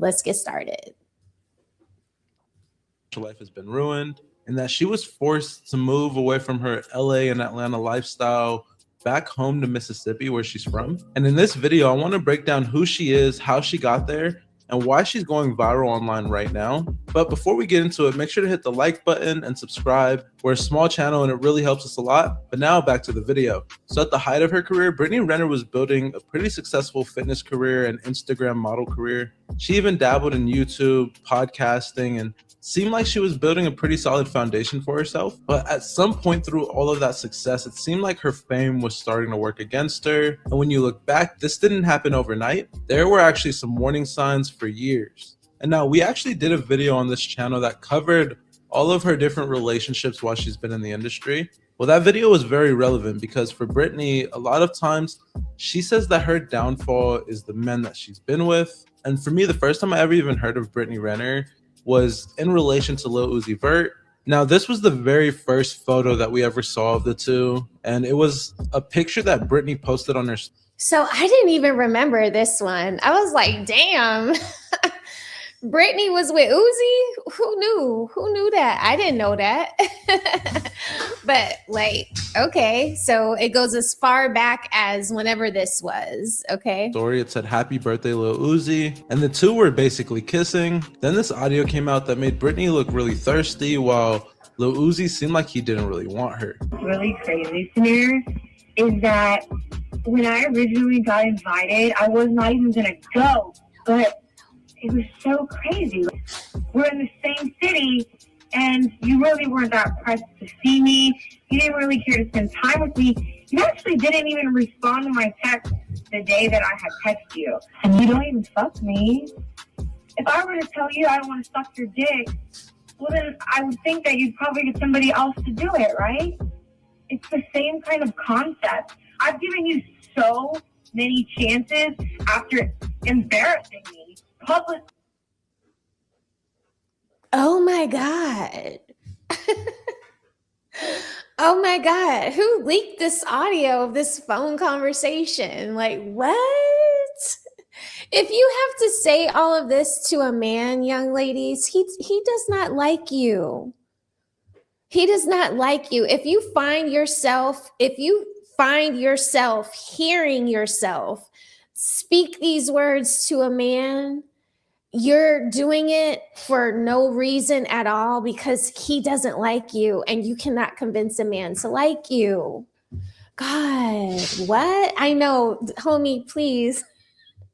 Let's get started. Her life has been ruined, and that she was forced to move away from her LA and Atlanta lifestyle back home to Mississippi, where she's from. And in this video, I want to break down who she is, how she got there, and why she's going viral online right now. But before we get into it, make sure to hit the like button and subscribe. We're a small channel and it really helps us a lot. But now back to the video. So at the height of her career, Brittany Renner was building a pretty successful fitness career and Instagram model career. She even dabbled in YouTube, podcasting, and seemed like she was building a pretty solid foundation for herself. But at some point through all of that success, it seemed like her fame was starting to work against her. And when you look back, this didn't happen overnight. There were actually some warning signs for years. And now we actually did a video on this channel that covered all of her different relationships while she's been in the industry. Well, that video was very relevant because for Brittany, a lot of times she says that her downfall is the men that she's been with. And for me, the first time I ever even heard of Brittany Renner was in relation to Lil Uzi Vert. Now, this was the very first photo that we ever saw of the two, and it was a picture that Brittany posted on her. So I didn't even remember this one. I was like, damn. Brittany was with Uzi? Who knew? Who knew that? I didn't know that. But like, okay, so it goes as far back as whenever this was, okay? Story, it said, "Happy birthday, Lil Uzi." And the two were basically kissing. Then this audio came out that made Brittany look really thirsty while Lil Uzi seemed like he didn't really want her. Really crazy, Samir, is that when I originally got invited, I was not even gonna go, but it was so crazy. We're in the same city, and you really weren't that pressed to see me. You didn't really care to spend time with me. You actually didn't even respond to my text the day that I had texted you. And you don't even fuck me. If I were to tell you I don't want to suck your dick, well then I would think that you'd probably get somebody else to do it, right? It's the same kind of concept. I've given you so many chances after embarrassing me. Public. Oh my God. Oh my God. Who leaked this audio of this phone conversation? Like, what? If you have to say all of this to a man, young ladies, he does not like you. He does not like you. If you find yourself hearing yourself speak these words to a man, you're doing it for no reason at all because he doesn't like you and you cannot convince a man to like you. God, what? I know, homie, please.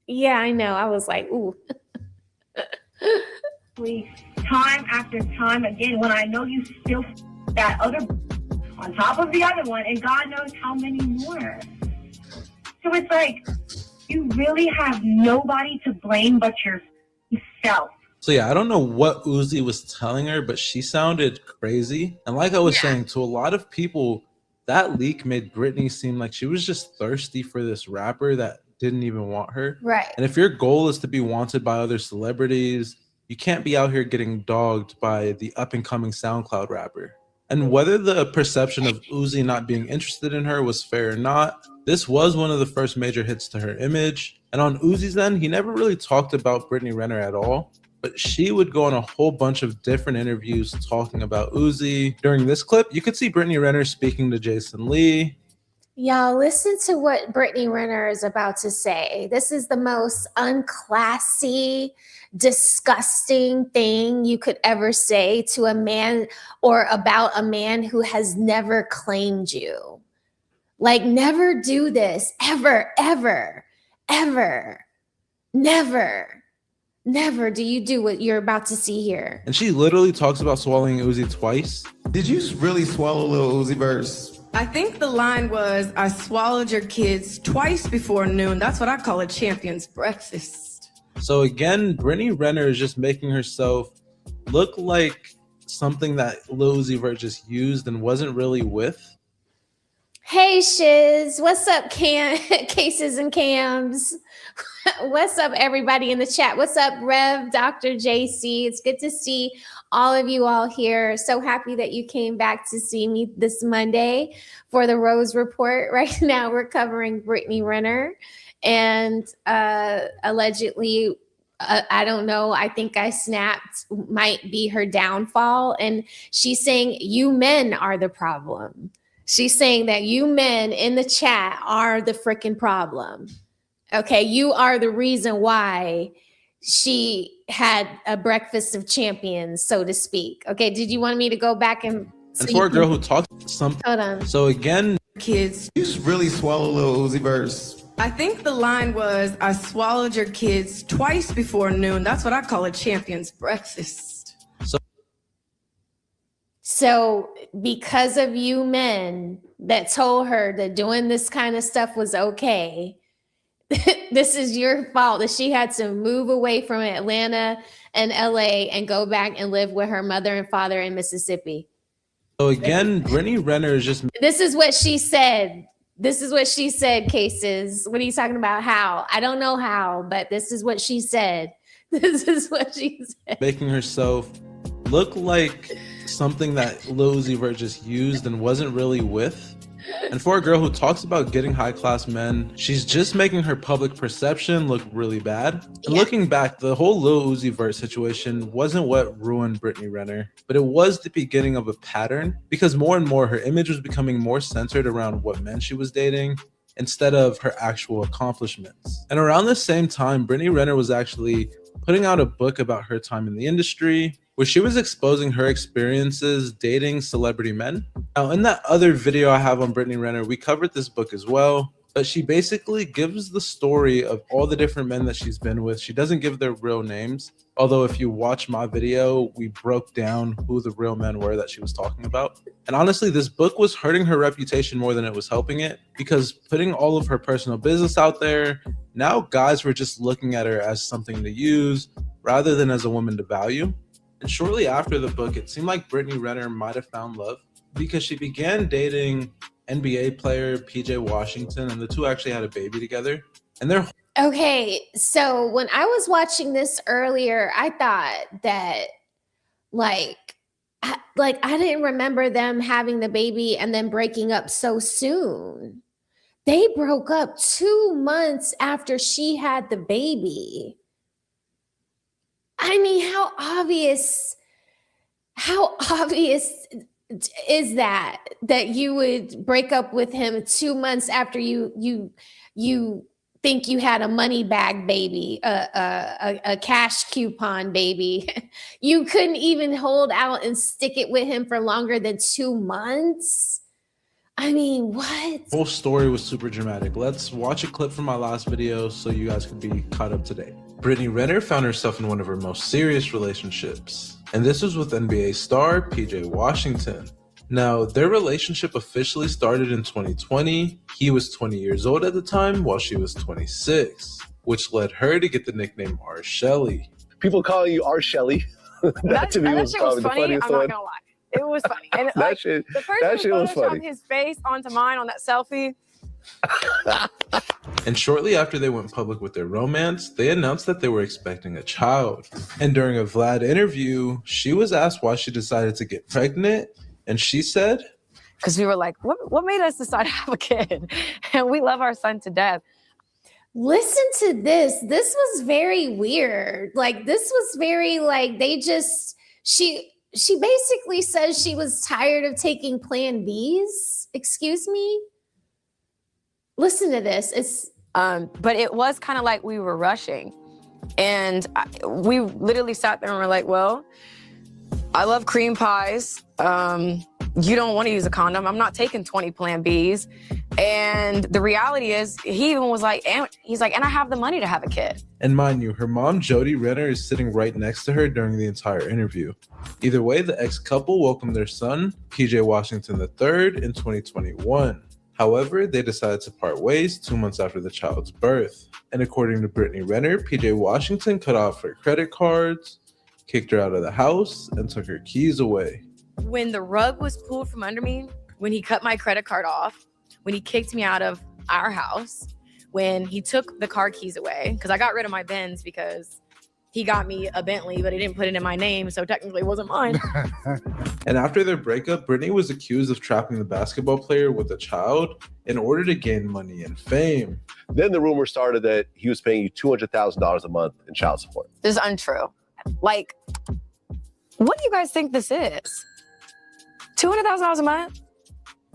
Yeah, I know. I was like, ooh. Time after time again, when I know you still that other on top of the other one, and God knows how many more. So it's like, you really have nobody to blame but yourself. So yeah, I don't know what Uzi was telling her, but she sounded crazy. And like I was saying, to a lot of people, that leak made Brittany seem like she was just thirsty for this rapper that didn't even want her. Right. And if your goal is to be wanted by other celebrities, you can't be out here getting dogged by the up-and-coming SoundCloud rapper. And whether the perception of Uzi not being interested in her was fair or not, this was one of the first major hits to her image. And on Uzi's end, he never really talked about Brittany Renner at all, but she would go on a whole bunch of different interviews talking about Uzi. During this clip, you could see Brittany Renner speaking to Jason Lee. Y'all, listen to what Brittany Renner is about to say. This is the most unclassy, disgusting thing you could ever say to a man or about a man who has never claimed you. Like, never do this, ever, ever, ever, never. Never do you do what you're about to see here. And she literally talks about swallowing Uzi twice. Did you really swallow Lil Uzi Vert's? I think the line was, "I swallowed your kids twice before noon." That's what I call a champion's breakfast. So again, Brittany Renner is just making herself look like something that Lil Uzi Vert just used and wasn't really with. Hey, Shiz. What's up, cases and cams? What's up, everybody in the chat? What's up, Rev, Dr. JC? It's good to see all of you all here. So happy that you came back to see me this Monday for the Rose Report. Right now, we're covering Brittany Renner and allegedly I don't know. I think I snapped might be her downfall. And she's saying you men are the problem. She's saying that you men in the chat are the freaking problem. Okay, you are the reason why she had a breakfast of champions, so to speak. Okay, did you want me to go back and for a girl who talks something. Hold on. So again, Kids. You just really swallow Lil Uzi verse. I think the line was, I swallowed your kids twice before noon. That's what I call a champion's breakfast. So because of you men that told her that doing this kind of stuff was okay, this is your fault that she had to move away from Atlanta and LA and go back and live with her mother and father in Mississippi. So again, Brittany Renner is just This is what she said. This is what she said, Cases. What are you talking about? How? I don't know how, but this is what she said. This is what she said. making herself look like something that Lil Uzi Vert just used and wasn't really with. And for a girl who talks about getting high-class men, she's just making her public perception look really bad. And looking back, the whole Lil Uzi Vert situation wasn't what ruined Brittany Renner, but it was the beginning of a pattern, because more and more her image was becoming more centered around what men she was dating instead of her actual accomplishments. And around the same time, Brittany Renner was actually putting out a book about her time in the industry, where she was exposing her experiences dating celebrity men. Now, in that other video I have on Brittany Renner, we covered this book as well, but she basically gives the story of all the different men that she's been with. She doesn't give their real names, although if you watch my video, we broke down who the real men were that she was talking about. And honestly, this book was hurting her reputation more than it was helping it, because putting all of her personal business out there, now guys were just looking at her as something to use rather than as a woman to value. And shortly after the book, it seemed like Brittany Renner might have found love, because she began dating NBA player PJ Washington, and the two actually had a baby together. And they're Okay, so when I was watching this earlier, I thought that like I didn't remember them having the baby and then breaking up so soon. They broke up 2 months after she had the baby. I mean, how obvious is that you would break up with him 2 months after you think you had a money bag baby, a cash coupon baby? You couldn't even hold out and stick it with him for longer than 2 months. I mean, what? The whole story was super dramatic. Let's watch a clip from my last video so you guys can be caught up to date. Brittany Renner found herself in one of her most serious relationships, and this was with NBA star PJ Washington. Now, their relationship officially started in 2020. He was 20 years old at the time, while she was 26, which led her to get the nickname R. Shelley. People calling you R. Shelley. That to me was probably the funniest I'm one. not gonna lie. It was funny. And That like, shit- the person that who shit was photoshopped funny. his face onto mine on that selfie. And shortly after they went public with their romance, they announced that they were expecting a child. And during a Vlad interview, she was asked why she decided to get pregnant, and she said, Because we were like, what made us decide to have a kid? And we love our son to death. Listen to this. This was very weird. Like, this was very like she basically says she was tired of taking Plan Bs. Excuse me? Listen to this. It's But it was kind of like we were rushing. And we literally sat there and were like, well, I love cream pies. You don't want to use a condom. I'm not taking 20 Plan Bs. And the reality is, he even was like, and I have the money to have a kid. and mind you, her mom, Jody Renner, is sitting right next to her during the entire interview. Either way, the ex-couple welcomed their son, PJ Washington III, in 2021. However, they decided to part ways 2 months after the child's birth. And according to Brittany Renner, PJ Washington cut off her credit cards, kicked her out of the house, and took her keys away. When the rug was pulled from under me, when he cut my credit card off, when he kicked me out of our house, when he took the car keys away, because I got rid of my Benz because he got me a Bentley, but he didn't put it in my name, so technically it wasn't mine. And after their breakup, Brittany was accused of trapping the basketball player with a child in order to gain money and fame. Then the rumor started that he was paying you $200,000 a month in child support. This is untrue. Like, what do you guys think this is? $200,000 a month?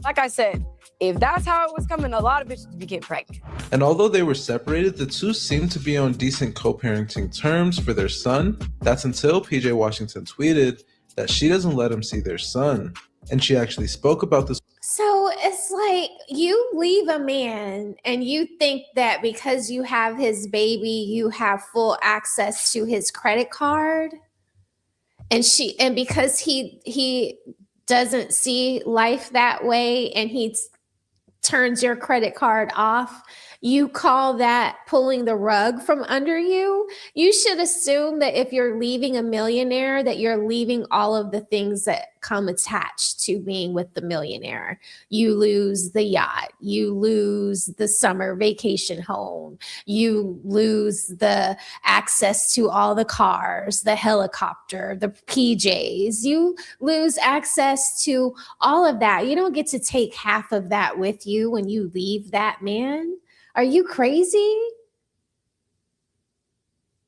Like I said, if that's how it was coming, a lot of bitches would be getting pregnant. And although they were separated, the two seemed to be on decent co-parenting terms for their son. That's until PJ Washington tweeted that she doesn't let him see their son. And she actually spoke about this. So it's like you leave a man and you think that because you have his baby, you have full access to his credit card. And because he doesn't see life that way and he turns your credit card off, you call that pulling the rug from under you? You should assume that if you're leaving a millionaire, that you're leaving all of the things that come attached to being with the millionaire. You lose the yacht, you lose the summer vacation home, you lose the access to all the cars, the helicopter, the PJs, you lose access to all of that. You don't get to take half of that with you when you leave that man. Are you crazy?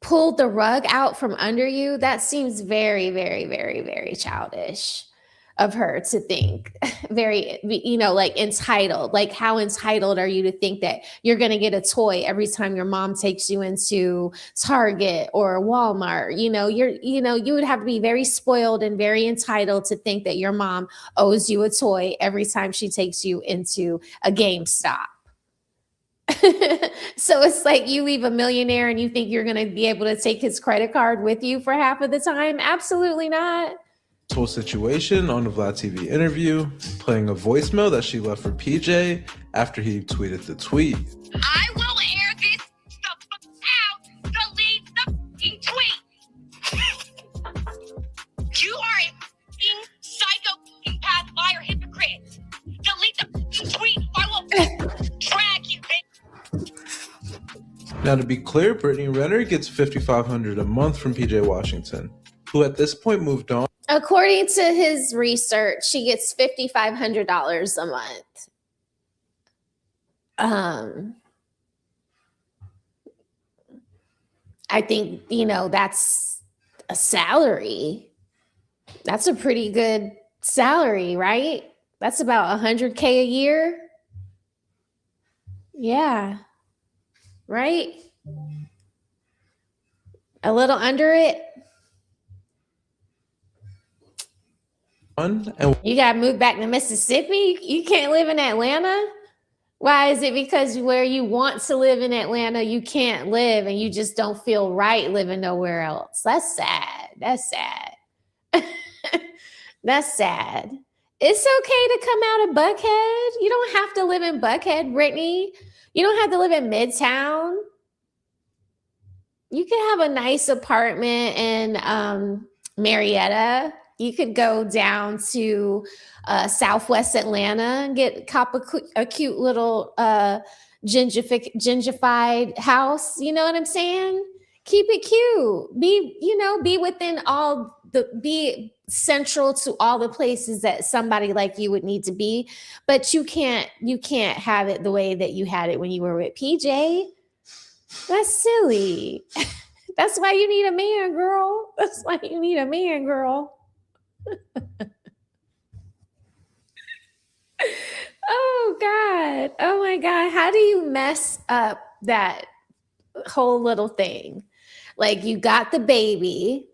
Pulled the rug out from under you? That seems very, very, very, very childish of her to think. Very, like entitled. Like, how entitled are you to think that you're going to get a toy every time your mom takes you into Target or Walmart? You would have to be very spoiled and very entitled to think that your mom owes you a toy every time she takes you into a GameStop. So it's like you leave a millionaire and you think you're going to be able to take his credit card with you for half of the time? Absolutely not. Whole situation on the Vlad TV interview, playing a voicemail that she left for PJ after he tweeted the tweet. I will air this the fuck out. Delete the fucking tweet. You are a fucking psycho, path, liar, hypocrite. Delete the fucking tweet. I will drag you, bitch. Now, to be clear, Brittany Renner gets $5,500 a month from PJ Washington, who at this point moved on. According to his research, she gets $5,500 a month. I think, that's a salary. That's a pretty good salary, right? That's about $100K a year. Yeah. Right? A little under it. And You got to move back to Mississippi? You can't live in Atlanta? Why is it because where you want to live in Atlanta, you can't live and you just don't feel right living nowhere else? That's sad. That's sad. That's sad. It's okay to come out of Buckhead. You don't have to live in Buckhead, Brittany. You don't have to live in Midtown. You can have a nice apartment in Marietta. You could go down to Southwest Atlanta and cop a cute little gentrified house. You know what I'm saying? Keep it cute. Be within be central to all the places that somebody like you would need to be. But you can't have it the way that you had it when you were with PJ. That's silly. That's why you need a man, girl. That's why you need a man, girl. Oh God. Oh my God. How do you mess up that whole little thing? Like, you got the baby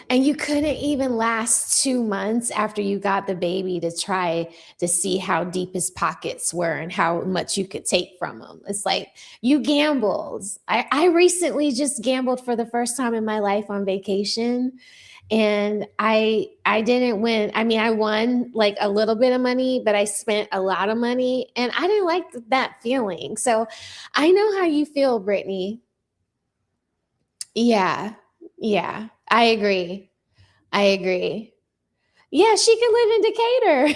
and you couldn't even last 2 months after you got the baby to try to see how deep his pockets were and how much you could take from him. It's like you gambled. I recently just gambled for the first time in my life on vacation. And I didn't win. I mean, I won like a little bit of money, but I spent a lot of money and I didn't like that feeling. So I know how you feel, Brittany. Yeah. I agree. Yeah, she could live in Decatur.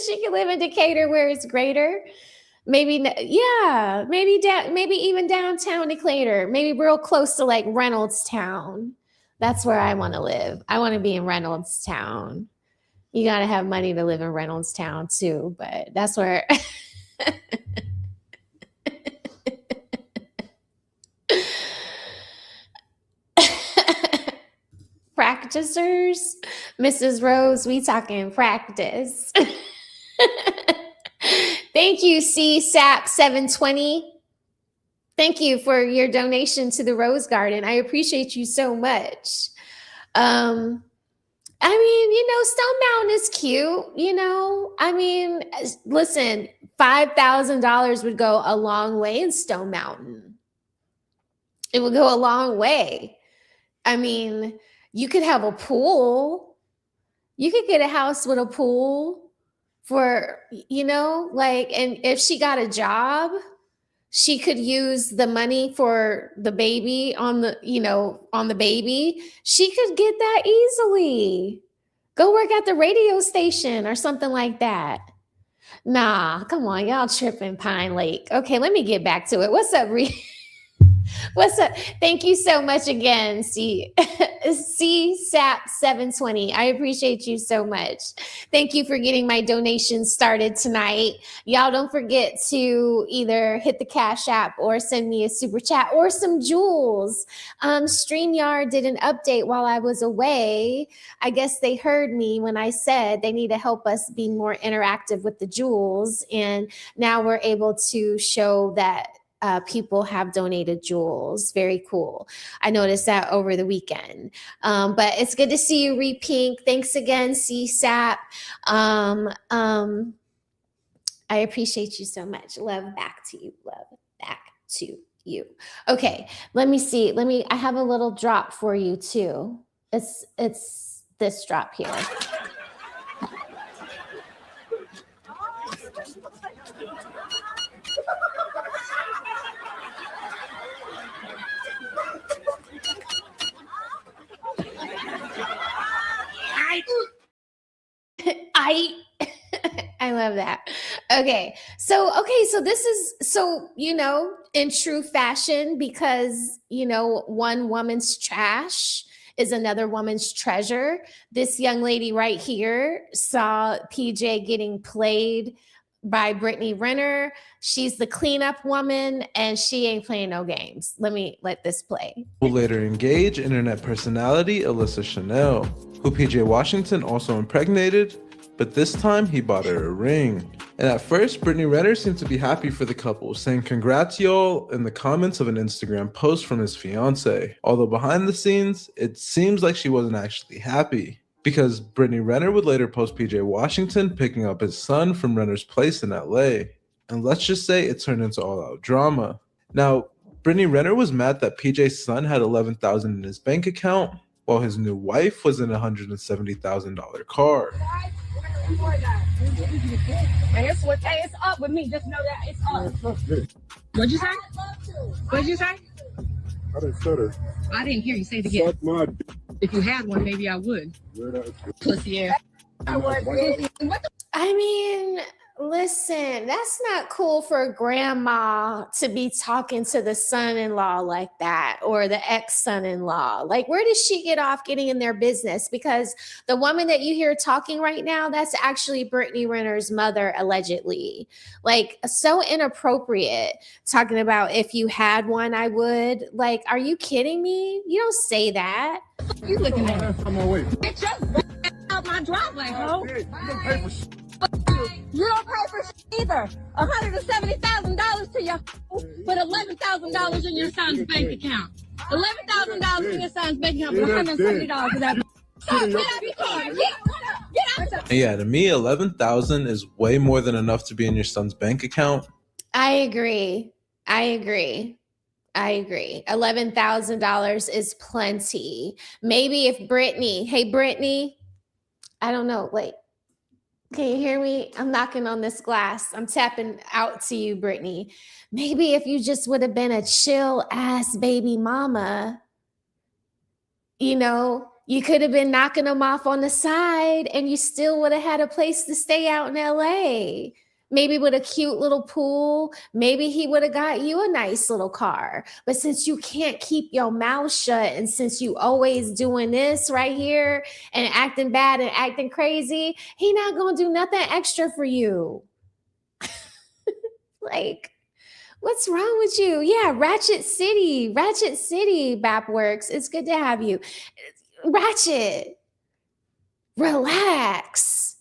She could live in Decatur where it's greater. Maybe, yeah, maybe maybe even downtown Decatur, maybe real close to like Reynoldstown. That's where I want to live. I want to be in Reynoldstown. You got to have money to live in Reynoldstown too, but that's where. Practicers, Mrs. Rose, we talking practice. Thank you, CSAP 720. Thank you for your donation to the Rose Garden. I appreciate you so much. I mean, Stone Mountain is cute, I mean, listen, $5,000 would go a long way in Stone Mountain. It would go a long way. I mean, you could have a pool. You could get a house with a pool for, and if she got a job, she could use the money for the baby on the baby. She could get that easily. Go work at the radio station or something like that. Nah, come on, y'all tripping, Pine Lake. Okay, let me get back to it. What's up, What's up? Thank you so much again, CSAP 720. I appreciate you so much. Thank you for getting my donation started tonight. Y'all don't forget to either hit the Cash App or send me a super chat or some jewels. StreamYard did an update while I was away. I guess they heard me when I said they need to help us be more interactive with the jewels. And now we're able to show that people have donated jewels. Very cool. I noticed that over the weekend. But it's good to see you, Repink. Thanks again, CSAP. I appreciate you so much. Love back to you. Love back to you. Okay, let me see. I have a little drop for you too. It's this drop here. I love that. Okay. So this is, in true fashion, because, one woman's trash is another woman's treasure. This young lady right here saw PJ getting played by Brittany Renner. She's the cleanup woman and she ain't playing no games. Let this play. Will later engage internet personality Alyssa Chanel, who PJ Washington also impregnated, but this time he bought her a ring. And at first, Brittany Renner seemed to be happy for the couple, saying congrats y'all in the comments of an Instagram post from his fiance. Although behind the scenes, it seems like she wasn't actually happy, because Brittany Renner would later post PJ Washington picking up his son from Renner's place in LA. And let's just say it turned into all-out drama. Now, Brittany Renner was mad that PJ's son had $11,000 in his bank account, while his new wife was in a $170,000 car. And it's up with me. Just know that it's up. What'd you say? What'd you say? I didn't stutter. I didn't hear you say it again. Suck my d- If you had one, maybe I would. Pussy ass. I mean, listen, that's not cool for a grandma to be talking to the son-in-law like that, or the ex-son-in-law. Like, where does she get off getting in their business? Because the woman that you hear talking right now, that's actually Brittany Renner's mother, allegedly. Like, so inappropriate, talking about if you had one, I would. Like, are you kidding me? You don't say that. You looking at I'm on my way. Get your out my driveway, ho. You don't pay for shit. You don't pay for shit either. $170,000 to your but $11,000 in your son's bank account. $11,000 in your son's bank account, but $170 for that. Get out. Yeah, to me, $11,000 is way more than enough to be in your son's bank account. I agree. $11,000 is plenty. Maybe if Brittany, I don't know, wait. Can you hear me? I'm knocking on this glass. I'm tapping out to you, Brittany. Maybe if you just would have been a chill ass baby mama, you could have been knocking them off on the side and you still would have had a place to stay out in LA. maybe with a cute little pool. Maybe he would have got you a nice little car. But since you can't keep your mouth shut, and since you always doing this right here and acting bad and acting crazy, he not gonna do nothing extra for you. Like, what's wrong with you? Yeah, Ratchet City, Bapworks. It's good to have you. Ratchet, relax.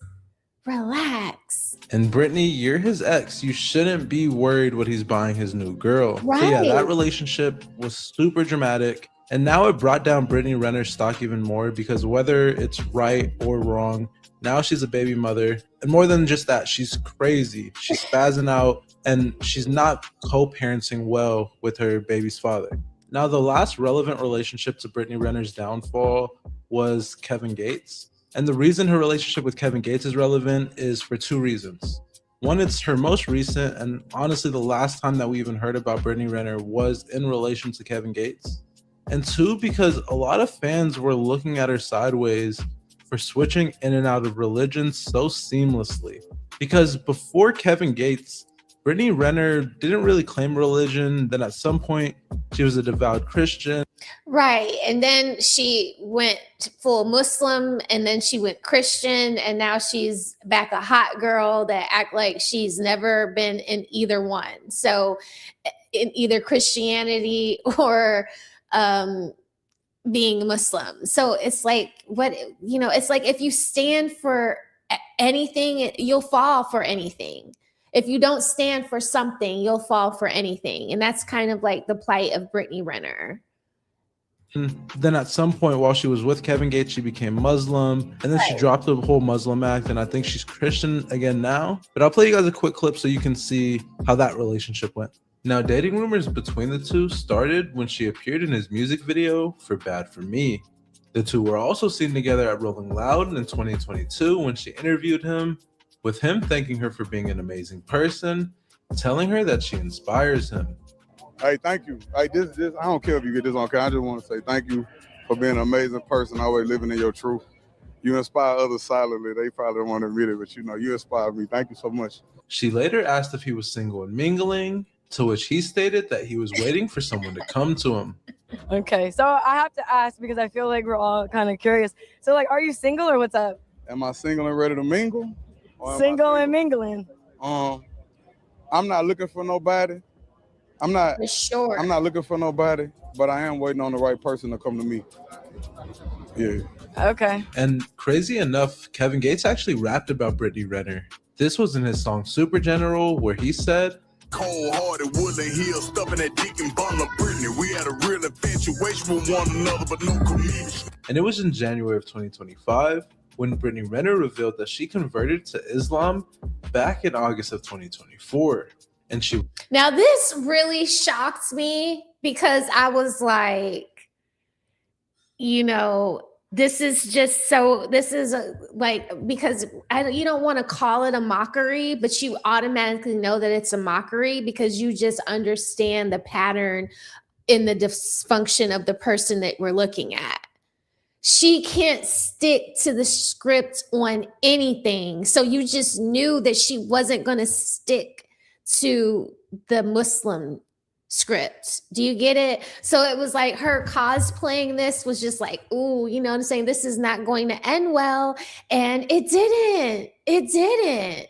And Brittany, you're his ex. You shouldn't be worried what he's buying his new girl. Right. So yeah, that relationship was super dramatic. And now it brought down Brittany Renner's stock even more, because whether it's right or wrong, now she's a baby mother. And more than just that, she's crazy. She's spazzing out, and she's not co-parenting well with her baby's father. Now, the last relevant relationship to Brittany Renner's downfall was Kevin Gates. And the reason her relationship with Kevin Gates is relevant is for two reasons. One, it's her most recent, and honestly the last time that we even heard about Brittany Renner was in relation to Kevin Gates. And two, because a lot of fans were looking at her sideways for switching in and out of religion so seamlessly. Because before Kevin Gates, Brittany Renner didn't really claim religion. Then at some point, she was a devout Christian. Right. And then she went full Muslim, and then she went Christian, and now she's back a hot girl that act like she's never been in either one. So in either Christianity or being Muslim. So it's like, it's like if you stand for anything, you'll fall for anything. If you don't stand for something, you'll fall for anything. And that's kind of like the plight of Brittany Renner. And then at some point while she was with Kevin Gates, she became Muslim, and then she dropped the whole Muslim act, and I think she's Christian again now. But I'll play you guys a quick clip so you can see how that relationship went. Now, dating rumors between the two started when she appeared in his music video for Bad For Me. The two were also seen together at Rolling Loud in 2022 when she interviewed him, with him thanking her for being an amazing person, telling her that she inspires him. Hey, thank you. Hey, this I don't care if you get this on camera. I just want to say thank you for being an amazing person, always living in your truth. You inspire others silently. They probably don't want to admit it, but you inspire me. Thank you so much. She later asked if he was single and mingling, to which he stated that he was waiting for someone to come to him. Okay, so I have to ask because I feel like we're all kind of curious. So, like, are you single or what's up? Am I single and ready to mingle? Single and mingling. I'm not looking for nobody. I'm not looking for nobody, but I am waiting on the right person to come to me. Yeah. Okay. And crazy enough, Kevin Gates actually rapped about Brittany Renner. This was in his song Super General, where he said, "Cold-hearted, Woodland Hill, stuffing that dick and bundle of Brittany. We had a real infatuation with one another, but no communication." And it was in January of 2025 when Brittany Renner revealed that she converted to Islam back in August of 2024. And now this really shocked me, because I was like, this is because you don't want to call it a mockery, but you automatically know that it's a mockery because you just understand the pattern in the dysfunction of the person that we're looking at. She can't stick to the script on anything. So you just knew that she wasn't going to stick to the Muslim script. Do you get it? So it was like her cosplaying this was just like, ooh, you know what I'm saying? This is not going to end well. And it didn't.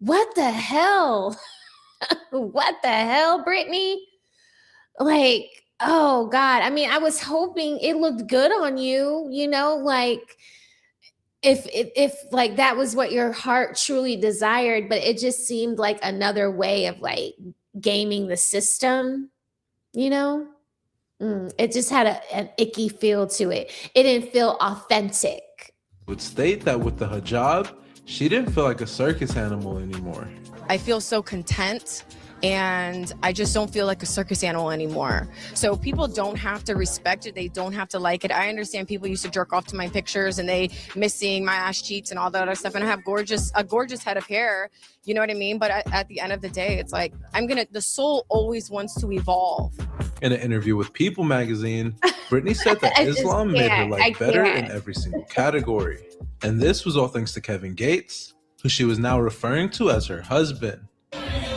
What the hell? What the hell, Brittany? Like, oh God. I mean, I was hoping it looked good on you, like if like that was what your heart truly desired, but it just seemed like another way of like gaming the system, It just had an icky feel to it. It didn't feel authentic. Would state that with the hijab, she didn't feel like a circus animal anymore. I feel so content, and I just don't feel like a circus animal anymore. So people don't have to respect it. They don't have to like it. I understand people used to jerk off to my pictures and they miss seeing my ass cheeks and all that other stuff. And I have a gorgeous head of hair. You know what I mean? But at the end of the day, it's like, the soul always wants to evolve. In an interview with People magazine, Brittany said that Islam made her life better in every single category. And this was all thanks to Kevin Gates, who she was now referring to as her husband.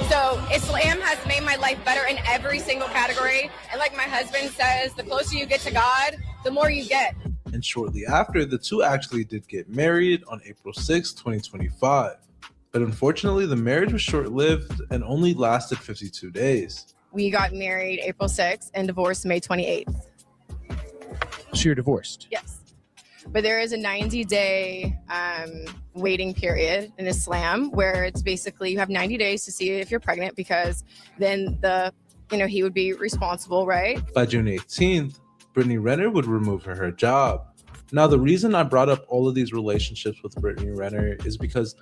So Islam has made my life better in every single category. And like my husband says, the closer you get to God, the more you get. And shortly after, the two actually did get married on April 6, 2025. But unfortunately, the marriage was short-lived and only lasted 52 days. We got married April 6th and divorced May 28th. So you're divorced? Yes. But there is a 90-day waiting period in Islam where it's basically you have 90 days to see if you're pregnant, because then he would be responsible, right? By June 18th, Brittany Renner would remove her job. Now, the reason I brought up all of these relationships with Brittany Renner is because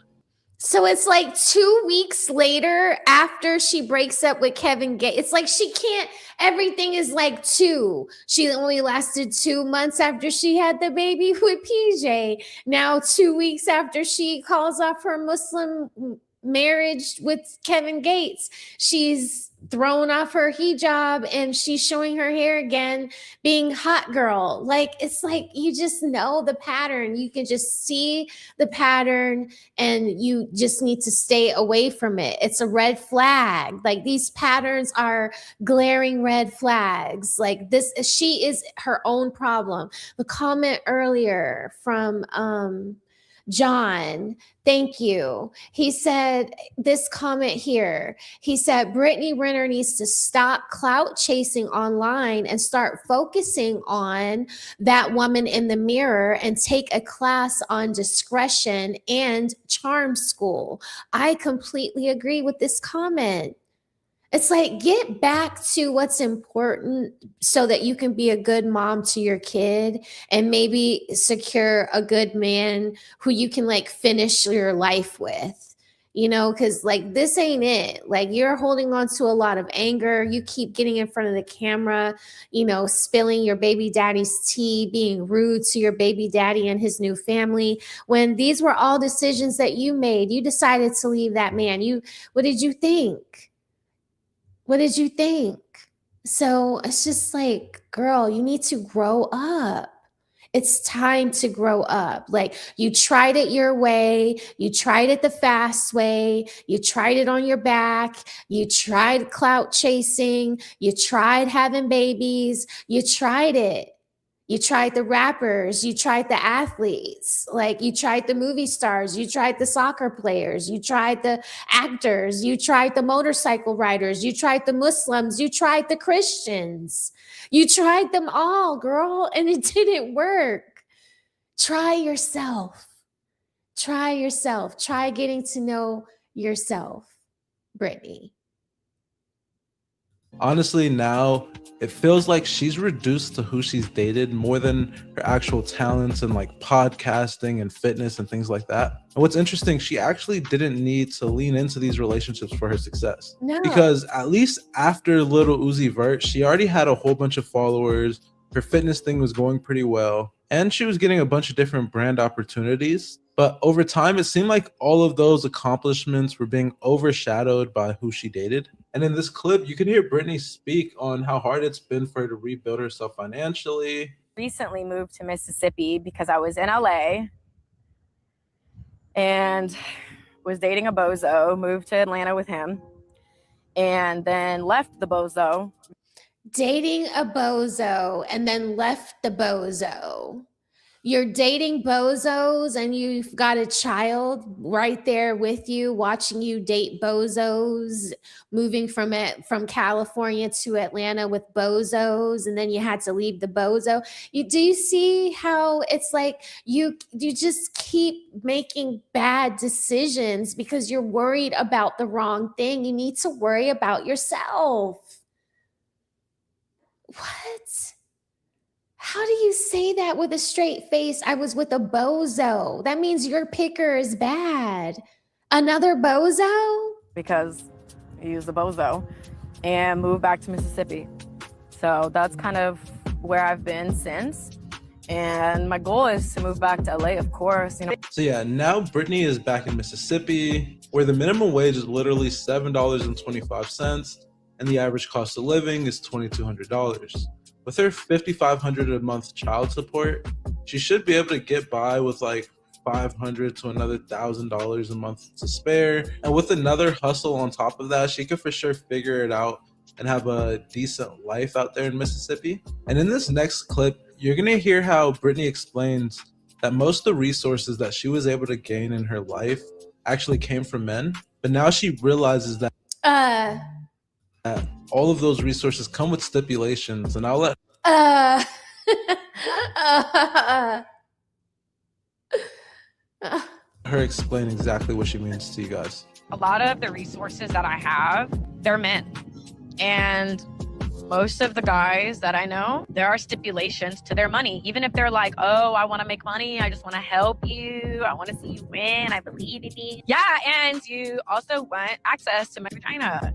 so it's like 2 weeks later after she breaks up with Kevin Gates. It's like she can't, everything is like two. She only lasted 2 months after she had the baby with PJ. Now 2 weeks after she calls off her Muslim marriage with Kevin Gates, she's thrown off her hijab and she's showing her hair again, being hot girl. Like, it's like you just know the pattern. You can just see the pattern and you just need to stay away from it. It's a red flag. Like, these patterns are glaring red flags. Like, this, she is her own problem. The comment earlier from John, thank you. He said this comment here. He said, Brittany Renner needs to stop clout chasing online and start focusing on that woman in the mirror and take a class on discretion and charm school. I completely agree with this comment. It's like, get back to what's important so that you can be a good mom to your kid and maybe secure a good man who you can like finish your life with, because like this ain't it. Like, you're holding on to a lot of anger. You keep getting in front of the camera, spilling your baby daddy's tea, being rude to your baby daddy and his new family, when these were all decisions that you made. You decided to leave that man. What did you think? What did you think? So it's just like, girl, you need to grow up. It's time to grow up. Like, you tried it your way. You tried it the fast way. You tried it on your back. You tried clout chasing. You tried having babies. You tried it. You tried the rappers, you tried the athletes, like you tried the movie stars, you tried the soccer players, you tried the actors, you tried the motorcycle riders, you tried the Muslims, you tried the Christians. You tried them all, girl, and it didn't work. Try yourself. Try yourself. Try getting to know yourself, Brittany. honestly, now it feels like she's reduced to who she's dated more than her actual talents and like podcasting and fitness and things like that. And what's interesting, she actually didn't need to lean into these relationships for her success. No. Because at least after Little Uzi Vert, she already had a whole bunch of followers. Her fitness thing was going pretty well. And she was getting a bunch of different brand opportunities. But over time, it seemed like all of those accomplishments were being overshadowed by who she dated. And in this clip, you can hear Brittany speak on how hard it's been for her to rebuild herself financially. Recently moved to Mississippi because I was in LA and was dating a bozo, moved to Atlanta with him, and then left the bozo. Dating a bozo and then left the bozo. You're dating bozos and you've got a child right there with you, watching you date bozos, moving from California to Atlanta with bozos, and then you had to leave the bozo. Do you see how it's like you just keep making bad decisions because you're worried about the wrong thing? You need to worry about yourself. What? How do you say that with a straight face? I was with a bozo. That means your picker is bad. Another bozo? Because he was a bozo, and moved back to Mississippi. So that's kind of where I've been since. And my goal is to move back to LA, of course. So yeah, now Brittany is back in Mississippi, where the minimum wage is literally $7.25, and the average cost of living is $2,200. With her $5,500 a month child support, she should be able to get by with like $500 to another $1,000 a month to spare. And with another hustle on top of that, she could for sure figure it out and have a decent life out there in Mississippi. And in this next clip, you're gonna hear how Brittany explains that most of the resources that she was able to gain in her life actually came from men. But now she realizes that all of those resources come with stipulations. And I'll let her explain exactly what she means to you guys. A lot of the resources that I have, they're men. And most of the guys that I know, there are stipulations to their money. Even if they're like, oh, I want to make money. I just want to help you. I want to see you win. I believe in you. Yeah, and you also want access to my vagina.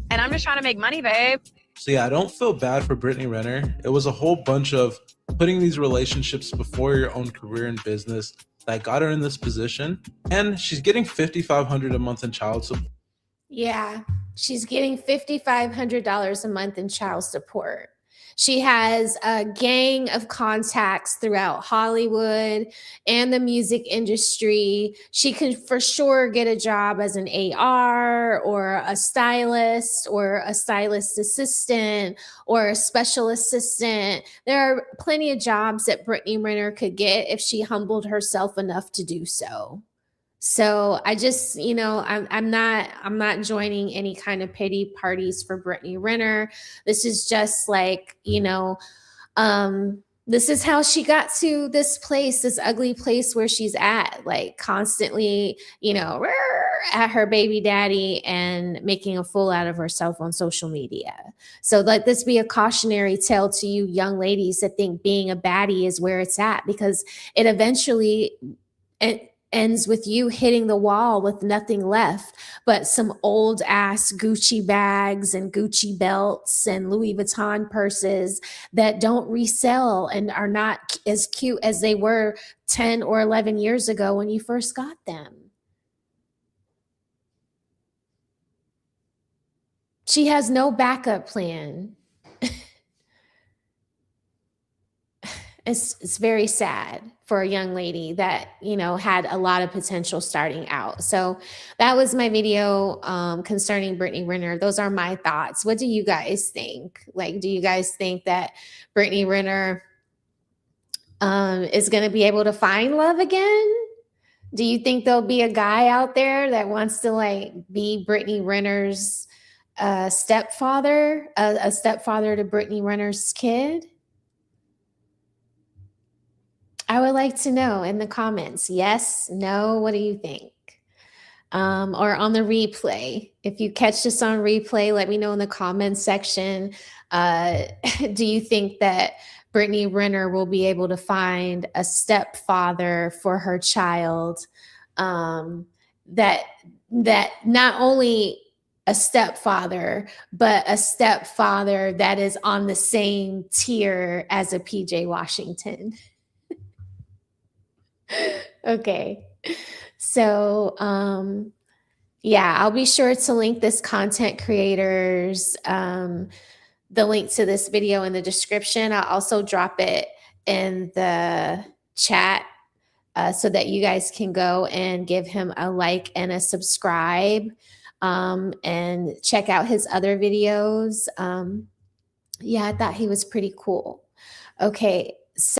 And I'm just trying to make money, babe. So yeah, I don't feel bad for Brittany Renner. It was a whole bunch of putting these relationships before your own career and business that got her in this position. And she's getting $5,500 a month in child support. Yeah, she's getting $5,500 a month in child support. She has a gang of contacts throughout Hollywood and the music industry. She could for sure get a job as an AR or a stylist or a stylist assistant or a special assistant. There are plenty of jobs that Brittany Renner could get if she humbled herself enough to do so. So I just, I'm not joining any kind of pity parties for Brittany Renner. This is just like, this is how she got to this place, this ugly place where she's at, like constantly, at her baby daddy and making a fool out of herself on social media. So let this be a cautionary tale to you young ladies that think being a baddie is where it's at, because it eventually ends with you hitting the wall with nothing left but some old ass Gucci bags and Gucci belts and Louis Vuitton purses that don't resell and are not as cute as they were 10 or 11 years ago when you first got them. She has no backup plan. It's very sad for a young lady that, had a lot of potential starting out. So that was my video concerning Brittany Renner. Those are my thoughts. What do you guys think? Like, do you guys think that Brittany Renner is going to be able to find love again? Do you think there'll be a guy out there that wants to be Brittany Renner's stepfather, a stepfather to Brittany Renner's kid? I would like to know in the comments. Yes, no, what do you think? Or on the replay. If you catch this on replay, let me know in the comments section. Do you think that Brittany Renner will be able to find a stepfather for her child that not only a stepfather, but a stepfather that is on the same tier as a PJ Washington? Okay. So, yeah, I'll be sure to link this content creators, the link to this video in the description. I'll also drop it in the chat so that you guys can go and give him a like and a subscribe, and check out his other videos. Yeah, I thought he was pretty cool. Okay.